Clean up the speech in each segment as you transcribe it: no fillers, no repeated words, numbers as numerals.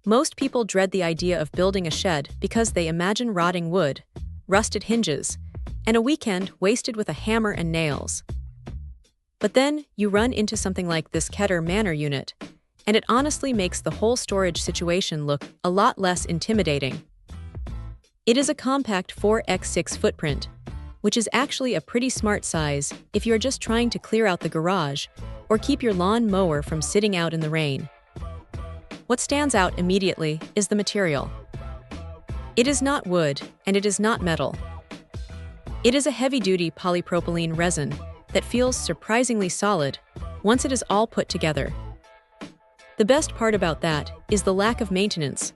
Most people dread the idea of building a shed because they imagine rotting wood, rusted hinges, and a weekend wasted with a hammer and nails. But then you run into something like this Keter Manor unit, and it honestly makes the whole storage situation look a lot less intimidating. It is a compact 4x6 footprint, which is actually a pretty smart size if you're just trying to clear out the garage or keep your lawn mower from sitting out in the rain. What stands out immediately is the material. It is not wood, and it is not metal. It is a heavy-duty polypropylene resin that feels surprisingly solid once it is all put together. The best part about that is the lack of maintenance.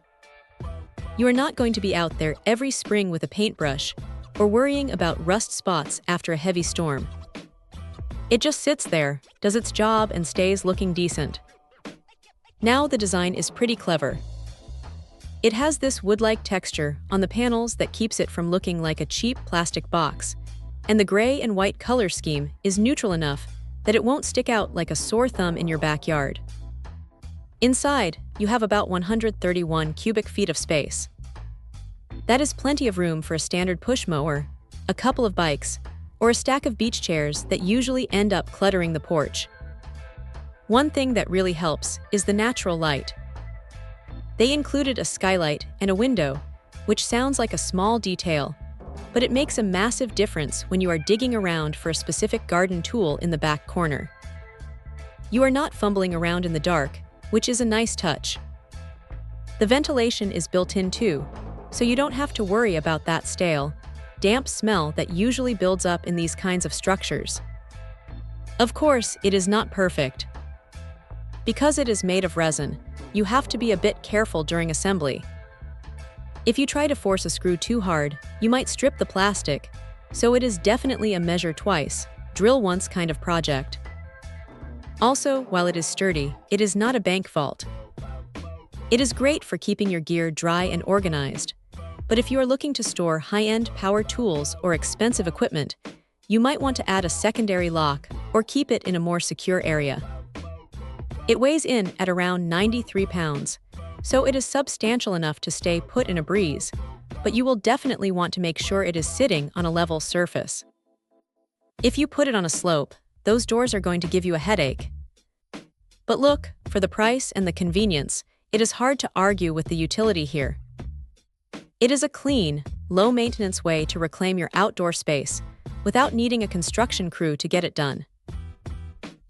You are not going to be out there every spring with a paintbrush or worrying about rust spots after a heavy storm. It just sits there, does its job, and stays looking decent. Now the design is pretty clever. It has this wood-like texture on the panels that keeps it from looking like a cheap plastic box, and the gray and white color scheme is neutral enough that it won't stick out like a sore thumb in your backyard. Inside, you have about 131 cubic feet of space. That is plenty of room for a standard push mower, a couple of bikes, or a stack of beach chairs that usually end up cluttering the porch. One thing that really helps is the natural light. They included a skylight and a window, which sounds like a small detail, but it makes a massive difference when you are digging around for a specific garden tool in the back corner. You are not fumbling around in the dark, which is a nice touch. The ventilation is built in too, so you don't have to worry about that stale, damp smell that usually builds up in these kinds of structures. Of course, it is not perfect. Because it is made of resin, you have to be a bit careful during assembly. If you try to force a screw too hard, you might strip the plastic, so it is definitely a measure twice, drill once kind of project. Also, while it is sturdy, it is not a bank vault. It is great for keeping your gear dry and organized, but if you are looking to store high-end power tools or expensive equipment, you might want to add a secondary lock or keep it in a more secure area. It weighs in at around 93 pounds, so it is substantial enough to stay put in a breeze, but you will definitely want to make sure it is sitting on a level surface. If you put it on a slope, those doors are going to give you a headache. But look, for the price and the convenience, it is hard to argue with the utility here. It is a clean, low-maintenance way to reclaim your outdoor space without needing a construction crew to get it done.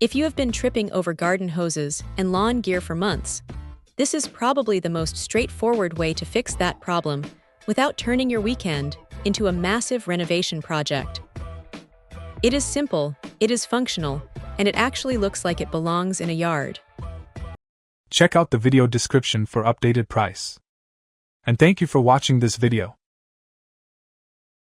If you have been tripping over garden hoses and lawn gear for months, this is probably the most straightforward way to fix that problem without turning your weekend into a massive renovation project. It is simple, it is functional, and it actually looks like it belongs in a yard. Check out the video description for updated price. And thank you for watching this video.